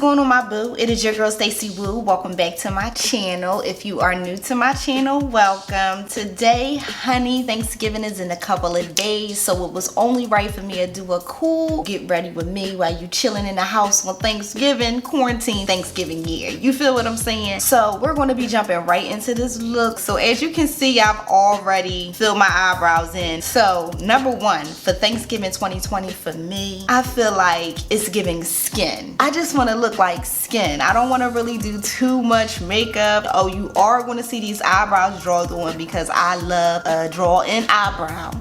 going on, my boo? It is your girl STACIEWO. Welcome back to my channel. If you are new to my channel, welcome. Today, honey, Thanksgiving is in a couple of days, so it was only right for me to do a cool get ready with me while you chilling in the house on Thanksgiving, quarantine Thanksgiving year. You feel what I'm saying? So we're going to be jumping right into this look. So as you can see, I've already filled my eyebrows in. So number one, for Thanksgiving 2020 for me, I feel like it's giving skin. I just want to look like skin. I don't want to really do too much makeup. Oh, you are going to see these eyebrows drawn on because I love a draw in eyebrow.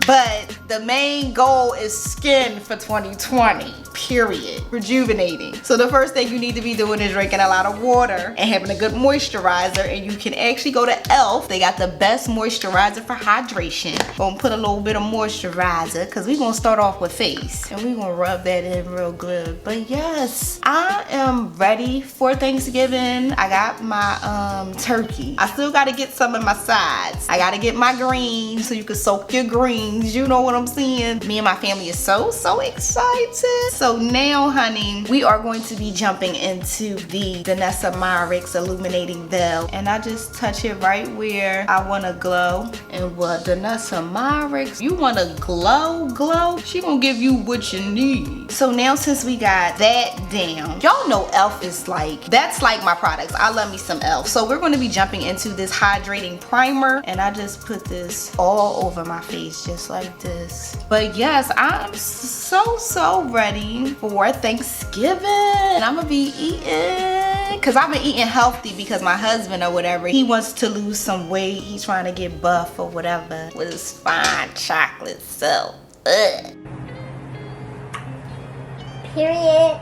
But the main goal is skin for 2020, period. Rejuvenating. So the first thing you need to be doing is drinking a lot of water and having a good moisturizer. And you can actually go to e.l.f. They got the best moisturizer for hydration. Gonna put a little bit of moisturizer because we're gonna start off with face. And we're gonna rub that in real good. But yes, I am ready for Thanksgiving. I got my turkey. I still gotta get some of my sides. I gotta get my greens so you can soak your greens. You know what I'm saying? Me and my family is so excited. So now, honey, we are going to be jumping into the Vanessa Myricks Illuminating Veil. And I just touch it right where I want to glow. And what Vanessa Myricks, you want to glow? She gonna give you what you need. So now since we got that down, y'all know e.l.f. is like, that's like my products. I love me some e.l.f. So we're going to be jumping into this hydrating primer. And I just put this all over my face just like this. But yes, I'm so ready for Thanksgiving. I'm gonna be eating because I've been eating healthy because my husband or whatever, he wants to lose some weight. He's trying to get buff or whatever with his fine chocolate. So period.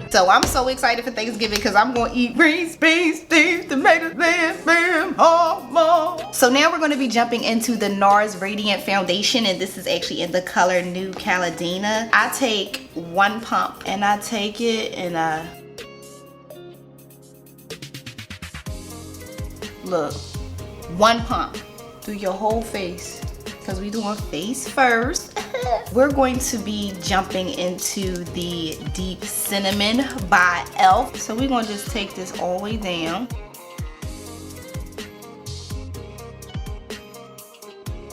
So I'm so excited for Thanksgiving because I'm going to eat greens, beans, steamed tomatoes, bam, hummus. So now we're going to be jumping into the Nars Radiant Foundation, and this is actually in the color New Caledina. I take one pump and I take it and look, one pump through your whole face because we're doing face first. We're going to be jumping into the Deep Cinnamon by e.l.f. So we're going to just take this all the way down.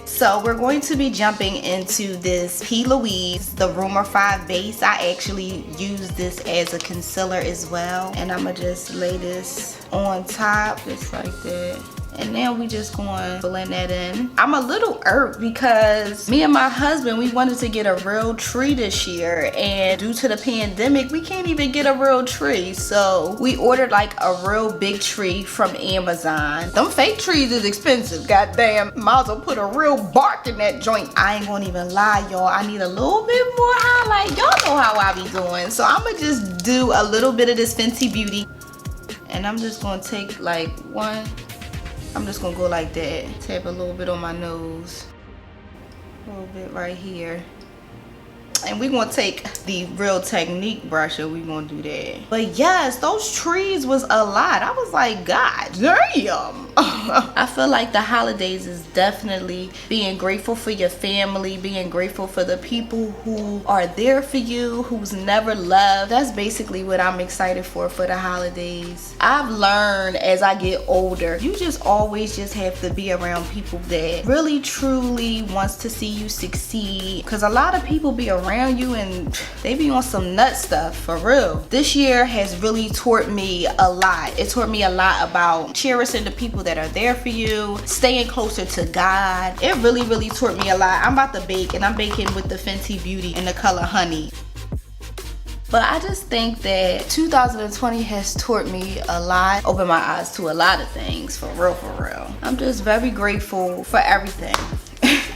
So we're going to be jumping into this Plouise, the Rumor 5 base. I actually use this as a concealer as well. And I'm going to just lay this on top just like that. And now we just going to blend that in. I'm a little irked because me and my husband, we wanted to get a real tree this year. And due to the pandemic, we can't even get a real tree. So we ordered like a real big tree from Amazon. Them fake trees is expensive, goddamn. Might as well put a real bark in that joint. I ain't gonna even lie, y'all. I need a little bit more highlight. Y'all know how I be doing. So I'm gonna just do a little bit of this Fenty Beauty. And I'm just gonna take like one. I'm just gonna go like that. Tap a little bit on my nose. A little bit right here. And we're gonna take the Real Technique brush and we're gonna do that. But yes, those trees was a lot. I was like, God damn. I feel like the holidays is definitely being grateful for your family, being grateful for the people who are there for you, who's never left. That's basically what I'm excited for the holidays. I've learned as I get older, you just always just have to be around people that really truly wants to see you succeed. Because a lot of people be around you and they be on some nut stuff for real. This year has really taught me a lot. It taught me a lot about cherishing the people that are there for you, staying closer to God. It really taught me a lot. I'm about to bake and I'm baking with the Fenty Beauty in the color Honey. But I just think that 2020 has taught me a lot, opened my eyes to a lot of things, for real. I'm just very grateful for everything.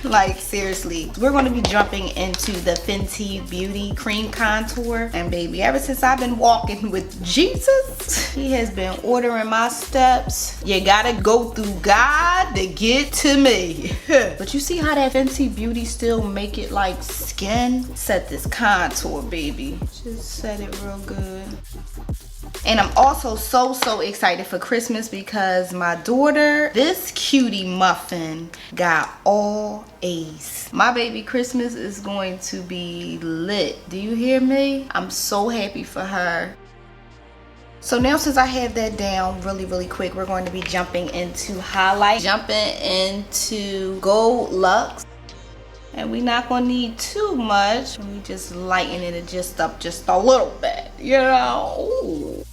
Like seriously, we're going to be jumping into the Fenty Beauty Cream Contour. And baby, ever since I've been walking with Jesus, he has been ordering my steps. You gotta go through God to get to me. But you see how that Fenty Beauty still make it like skin? Set this contour, baby. Just set it real good. And I'm also so excited for Christmas because my daughter, this cutie muffin, got all A's. My baby Christmas is going to be lit. Do you hear me? I'm so happy for her. So now since I have that down really quick, we're going to be jumping into highlight, jumping into Gold Luxe. And we're not gonna need too much. We just lighten it just up just a little bit, you know. Ooh.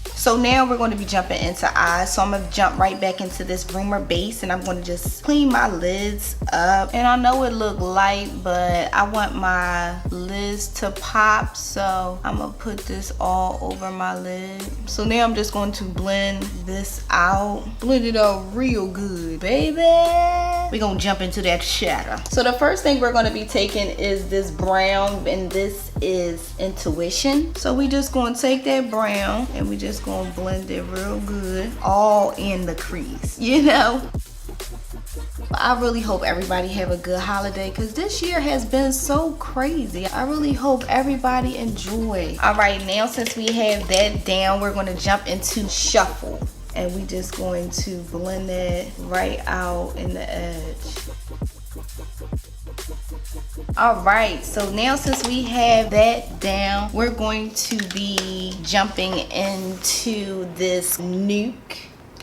So now we're going to be jumping into eyes. So I'm going to jump right back into this rumor base, and I'm going to just clean my lids up. And I know it look light, but I want my lids to pop, so I'm going to put this all over my lid. So now I'm just going to blend this out. Blend it out real good, baby. We're going to jump into that shadow. So the first thing we're going to be taking is this brown, and this is Intuition. So we just going to take that brown and we just going to blend it real good all in the crease, you know. I really hope everybody have a good holiday, because this year has been so crazy. I really hope everybody enjoy. All right, now since we have that down, we're going to jump into Shuffle, and we just going to blend that right out in the edge. All right, so now since we have that down, we're going to be jumping into this Nuke,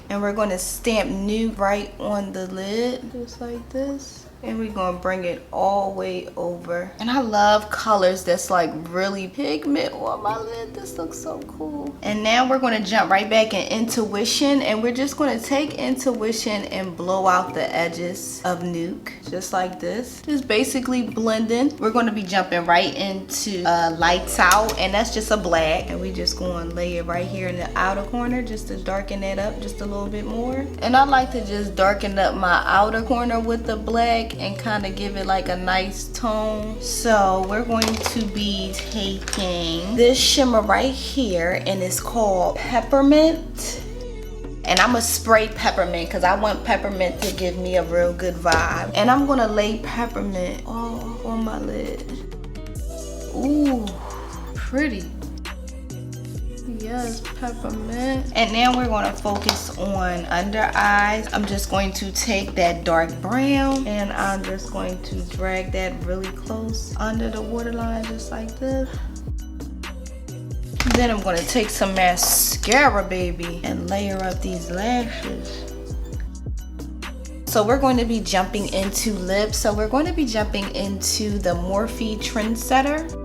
and we're going to stamp Nuke right on the lid, just like this. And we're gonna bring it all the way over. And I love colors that's like really pigment on my lid. This looks so cool. And now we're gonna jump right back in Intuition, and we're just gonna take Intuition and blow out the edges of Nuke, just like this. Just basically blending. We're gonna be jumping right into Lights Out, and that's just a black. And we just gonna lay it right here in the outer corner just to darken it up just a little bit more. And I like to just darken up my outer corner with the black and kind of give it like a nice tone. So we're going to be taking this shimmer right here, and it's called Peppermint. And I'm gonna spray peppermint because I want peppermint to give me a real good vibe. And I'm gonna lay peppermint all on my lid. Ooh, pretty. Yes, peppermint. And now we're going to focus on under eyes. I'm just going to take that dark brown, and I'm just going to drag that really close under the waterline, just like this. Then I'm going to take some mascara, baby, and layer up these lashes. So we're going to be jumping into lips. So we're going to be jumping into the Morphe Trendsetter.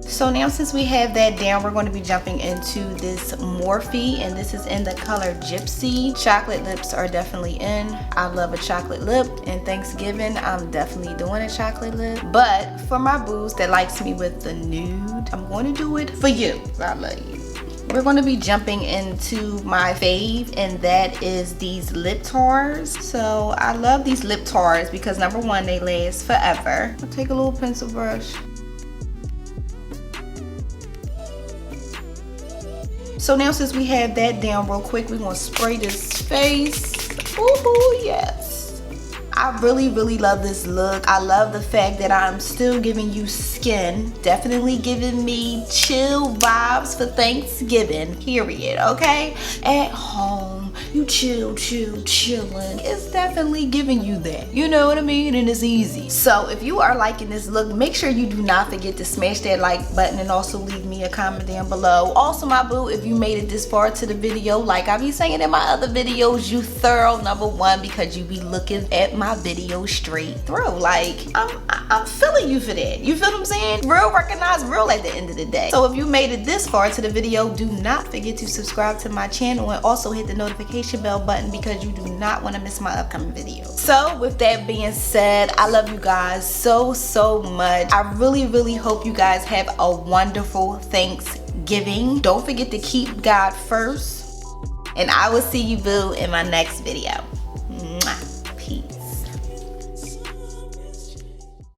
So now since we have that down, we're going to be jumping into this Morphe, and this is in the color Gypsy. Chocolate lips are definitely in. I love a chocolate lip, and Thanksgiving, I'm definitely doing a chocolate lip. But for my boos that likes me with the nude, I'm going to do it for you. I love you. We're going to be jumping into my fave, and that is these lip tars. So I love these lip tars because number one, they last forever. I'll take a little pencil brush. So now since we have that down real quick, we're gonna spray this face. Ooh, yes. I really love this look. I love the fact that I'm still giving you skin. Definitely giving me chill vibes for Thanksgiving, period, okay? At home, you chilling. It's definitely giving you that. You know what I mean? And it's easy. So if you are liking this look, make sure you do not forget to smash that like button and also leave me a comment down below. Also, my boo, if you made it this far to the video, like I be saying in my other videos, you thorough number one, because you be looking at my video straight through. Like I'm feeling you for that. You feel what I'm saying? Real recognize real at the end of the day. So if you made it this far to the video, do not forget to subscribe to my channel and also hit the notification bell button, because you do not want to miss my upcoming videos. So with that being said, I love you guys so much. I really hope you guys have a wonderful Thanksgiving. Don't forget to keep God first, and I will see you boo in my next video.